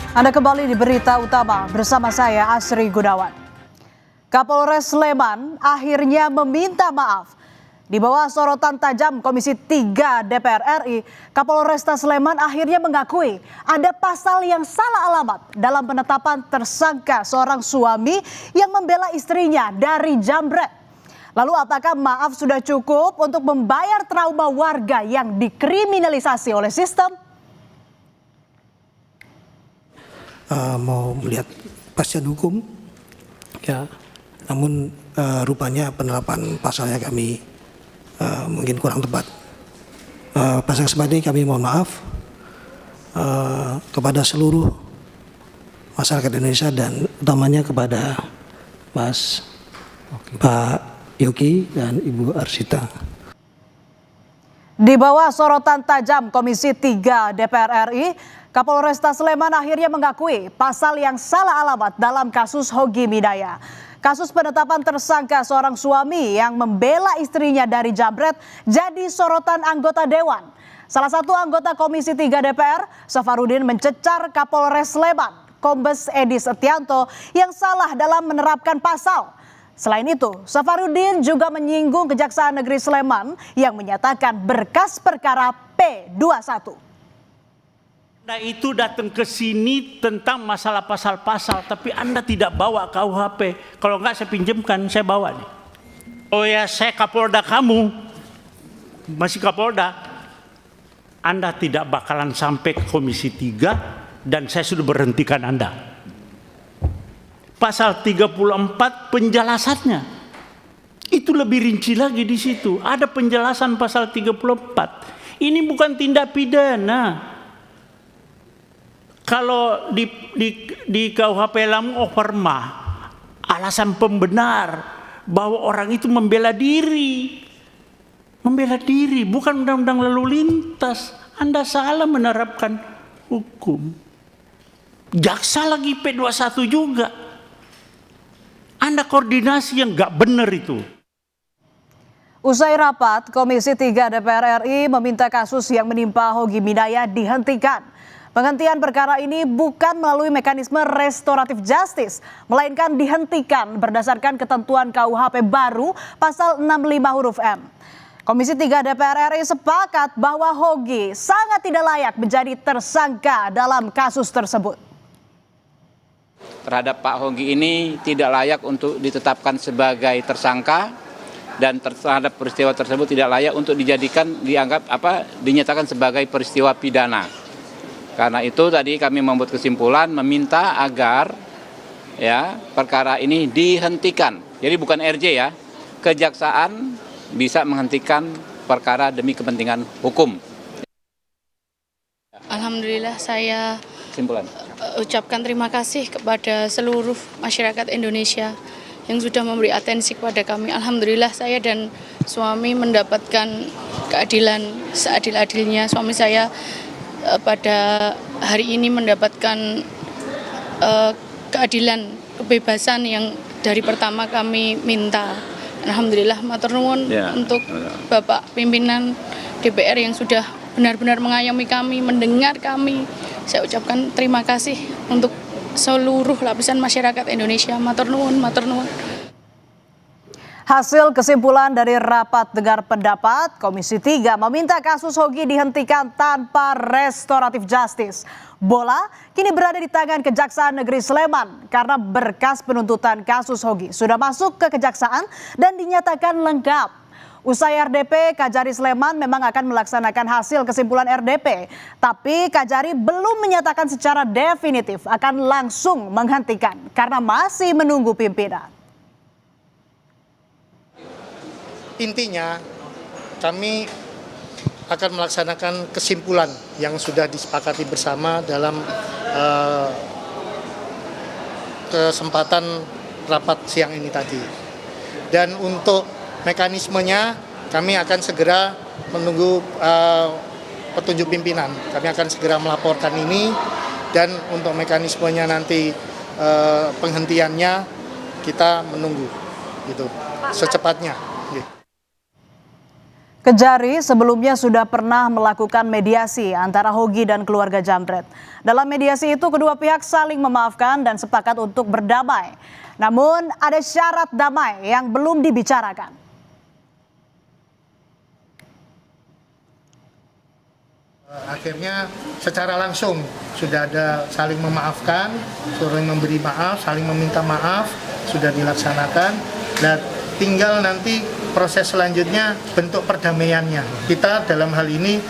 Anda kembali di Berita Utama bersama saya Asri Gunawan. Kapolres Sleman akhirnya meminta maaf. Di bawah sorotan tajam Komisi 3 DPR RI, Kapolresta Sleman akhirnya mengakui ada pasal yang salah alamat dalam penetapan tersangka seorang suami yang membela istrinya dari jambret. Lalu apakah maaf sudah cukup untuk membayar trauma warga yang dikriminalisasi oleh sistem? Mau melihat kepastian hukum, ya. Namun rupanya penerapan pasalnya kami mungkin kurang tepat. Pasal sebadi kami mohon maaf kepada seluruh masyarakat Indonesia dan utamanya kepada Pak Yogi dan Ibu Arsita. Di bawah sorotan tajam Komisi 3 DPR RI, Kapolresta Sleman akhirnya mengakui pasal yang salah alamat dalam kasus Hogi Midaya. Kasus penetapan tersangka seorang suami yang membela istrinya dari jambret jadi sorotan anggota dewan. Salah satu anggota Komisi 3 DPR, Safarudin, mencecar Kapolres Sleman, Kombes Edi Setianto, yang salah dalam menerapkan pasal. Selain itu, Safarudin juga menyinggung Kejaksaan Negeri Sleman yang menyatakan berkas perkara P21. Anda itu datang ke sini tentang masalah pasal-pasal, tapi Anda tidak bawa KUHP. Kalau enggak saya pinjamkan, saya bawa nih. Oh ya, saya Kapolda kamu, masih Kapolda. Anda tidak bakalan sampai ke Komisi 3 dan saya sudah berhentikan Anda. Pasal 34 penjelasannya. Itu lebih rinci lagi di situ. Ada penjelasan pasal 34. Ini bukan tindak pidana. Kalau di KUHP Lamu overmah, alasan pembenar bahwa orang itu membela diri. Membela diri, bukan undang-undang lalu lintas. Anda salah menerapkan hukum. Jaksa lagi P21 juga. Anda koordinasi yang nggak benar itu. Usai rapat, Komisi 3 DPR RI meminta kasus yang menimpa Hogi Midaya dihentikan. Penghentian perkara ini bukan melalui mekanisme restoratif justice, melainkan dihentikan berdasarkan ketentuan KUHP baru pasal 65 huruf M. Komisi 3 DPR RI sepakat bahwa Hogi sangat tidak layak menjadi tersangka dalam kasus tersebut. Terhadap Pak Hogi ini tidak layak untuk ditetapkan sebagai tersangka dan terhadap peristiwa tersebut tidak layak untuk dinyatakan sebagai peristiwa pidana. Karena itu tadi kami membuat kesimpulan meminta agar perkara ini dihentikan. Jadi bukan RJ ya, kejaksaan bisa menghentikan perkara demi kepentingan hukum. Alhamdulillah saya Kesimpulan. Ucapkan terima kasih kepada seluruh masyarakat Indonesia yang sudah memberi atensi kepada kami. Alhamdulillah saya dan suami mendapatkan keadilan seadil-adilnya. Suami saya pada hari ini mendapatkan keadilan, kebebasan yang dari pertama kami minta. Alhamdulillah matur nuwun untuk Bapak pimpinan DPR yang sudah benar-benar mengayomi kami, mendengar kami. Saya ucapkan terima kasih untuk seluruh lapisan masyarakat Indonesia. Matur nuwun, matur nuwun. Hasil kesimpulan dari rapat dengar pendapat, Komisi 3 meminta kasus Hogi dihentikan tanpa restoratif justice. Bola kini berada di tangan Kejaksaan Negeri Sleman karena berkas penuntutan kasus Hogi sudah masuk ke Kejaksaan dan dinyatakan lengkap. Usai RDP, Kajari Sleman memang akan melaksanakan hasil kesimpulan RDP. Tapi Kajari belum menyatakan secara definitif akan langsung menghentikan karena masih menunggu pimpinan. Intinya kami akan melaksanakan kesimpulan yang sudah disepakati bersama dalam kesempatan rapat siang ini tadi. Dan untuk mekanismenya kami akan segera menunggu petunjuk pimpinan. Kami akan segera melaporkan ini dan untuk mekanismenya nanti penghentiannya kita menunggu gitu secepatnya. Kejari sebelumnya sudah pernah melakukan mediasi antara Hogi dan keluarga Jambret. Dalam mediasi itu kedua pihak saling memaafkan dan sepakat untuk berdamai. Namun ada syarat damai yang belum dibicarakan. Akhirnya secara langsung sudah ada saling memaafkan, saling memberi maaf, saling meminta maaf, sudah dilaksanakan. Dan tinggal nanti proses selanjutnya bentuk perdamaiannya. Kita dalam hal ini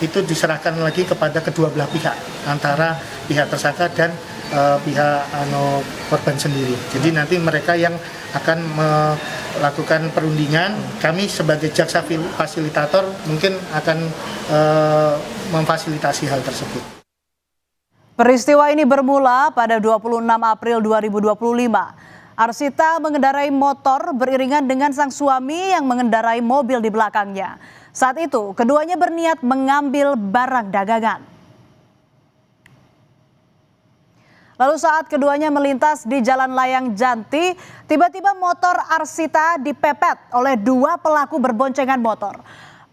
itu diserahkan lagi kepada kedua belah pihak, antara pihak tersangka dan pihak korban sendiri. Jadi nanti mereka yang akan melakukan perundingan, kami sebagai jaksa fasilitator mungkin akan memfasilitasi hal tersebut. Peristiwa ini bermula pada 26 April 2025. Arsita mengendarai motor beriringan dengan sang suami yang mengendarai mobil di belakangnya. Saat itu, keduanya berniat mengambil barang dagangan. Lalu saat keduanya melintas di Jalan Layang Janti, tiba-tiba motor Arsita dipepet oleh dua pelaku berboncengan motor.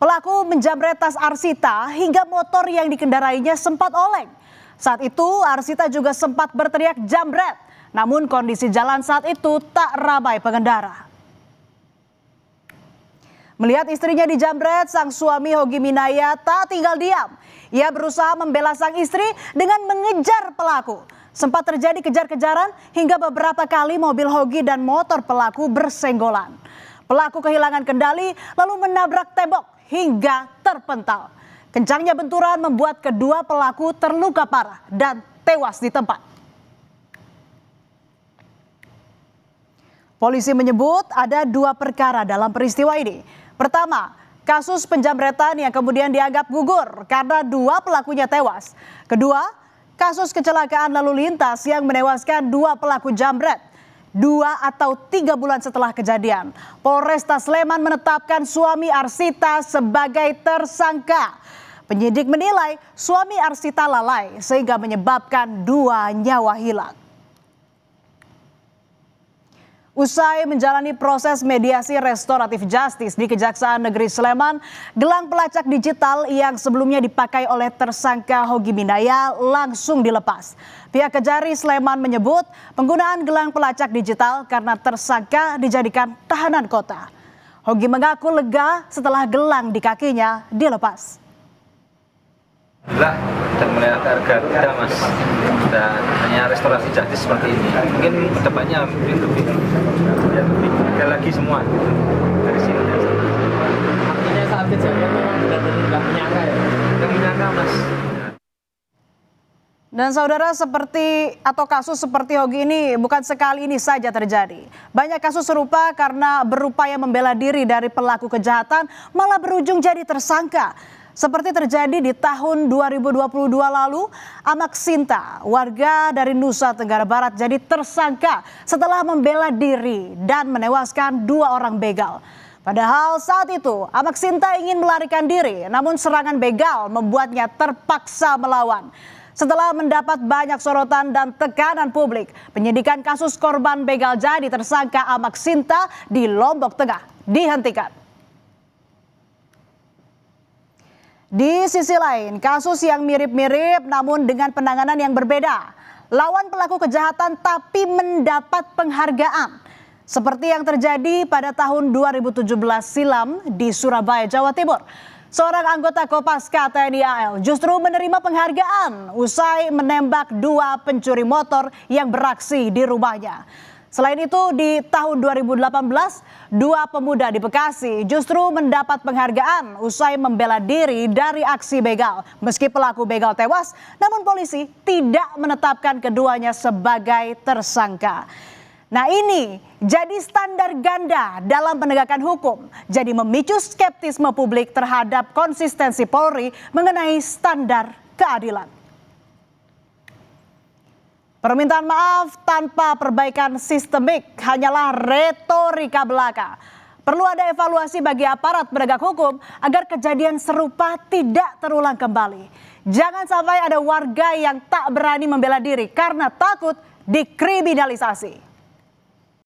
Pelaku menjamret tas Arsita hingga motor yang dikendarainya sempat oleng. Saat itu, Arsita juga sempat berteriak jambret. Namun kondisi jalan saat itu tak ramai pengendara. Melihat istrinya dijamret, sang suami Hogi Minaya tak tinggal diam. Ia berusaha membela sang istri dengan mengejar pelaku. Sempat terjadi kejar-kejaran hingga beberapa kali mobil Hogi dan motor pelaku bersenggolan. Pelaku kehilangan kendali lalu menabrak tembok hingga terpental. Kencangnya benturan membuat kedua pelaku terluka parah dan tewas di tempat. Polisi menyebut ada dua perkara dalam peristiwa ini. Pertama, kasus penjamretan yang kemudian dianggap gugur karena dua pelakunya tewas. Kedua, kasus kecelakaan lalu lintas yang menewaskan dua pelaku jambret. 2 atau 3 bulan setelah kejadian, Polresta Sleman menetapkan suami Arsita sebagai tersangka. Penyidik menilai suami Arsita lalai sehingga menyebabkan 2 nyawa hilang. Usai menjalani proses mediasi restoratif justice di Kejaksaan Negeri Sleman, gelang pelacak digital yang sebelumnya dipakai oleh tersangka Hogi Minaya langsung dilepas. Pihak Kejari Sleman menyebut penggunaan gelang pelacak digital karena tersangka dijadikan tahanan kota. Hogi mengaku lega setelah gelang di kakinya dilepas. Alhamdulillah dan melihat harga kita mas, dan hanya restorasi justice seperti ini mungkin kedepannya lebih ada lagi semua gitu. Dari sini artinya saat kejadian memang benar-benar nggak menyangka ya? Nggak menyangka mas. Dan saudara, kasus seperti Hogi ini bukan sekali ini saja terjadi. Banyak kasus serupa karena berupaya membela diri dari pelaku kejahatan malah berujung jadi tersangka. Seperti terjadi di tahun 2022 lalu, Amak Sinta, warga dari Nusa Tenggara Barat jadi tersangka setelah membela diri dan menewaskan 2 orang begal. Padahal saat itu Amak Sinta ingin melarikan diri, namun serangan begal membuatnya terpaksa melawan. Setelah mendapat banyak sorotan dan tekanan publik, penyidikan kasus korban begal jadi tersangka Amak Sinta di Lombok Tengah dihentikan. Di sisi lain, kasus yang mirip-mirip namun dengan penanganan yang berbeda. Lawan pelaku kejahatan tapi mendapat penghargaan. Seperti yang terjadi pada tahun 2017 silam di Surabaya, Jawa Timur. Seorang anggota Kopaska TNI AL justru menerima penghargaan usai menembak 2 pencuri motor yang beraksi di rumahnya. Selain itu, di tahun 2018, 2 pemuda di Bekasi justru mendapat penghargaan usai membela diri dari aksi begal. Meski pelaku begal tewas, namun polisi tidak menetapkan keduanya sebagai tersangka. Nah, ini jadi standar ganda dalam penegakan hukum. Jadi memicu skeptisme publik terhadap konsistensi Polri mengenai standar keadilan. Permintaan maaf tanpa perbaikan sistemik hanyalah retorika belaka. Perlu ada evaluasi bagi aparat penegak hukum agar kejadian serupa tidak terulang kembali. Jangan sampai ada warga yang tak berani membela diri karena takut dikriminalisasi.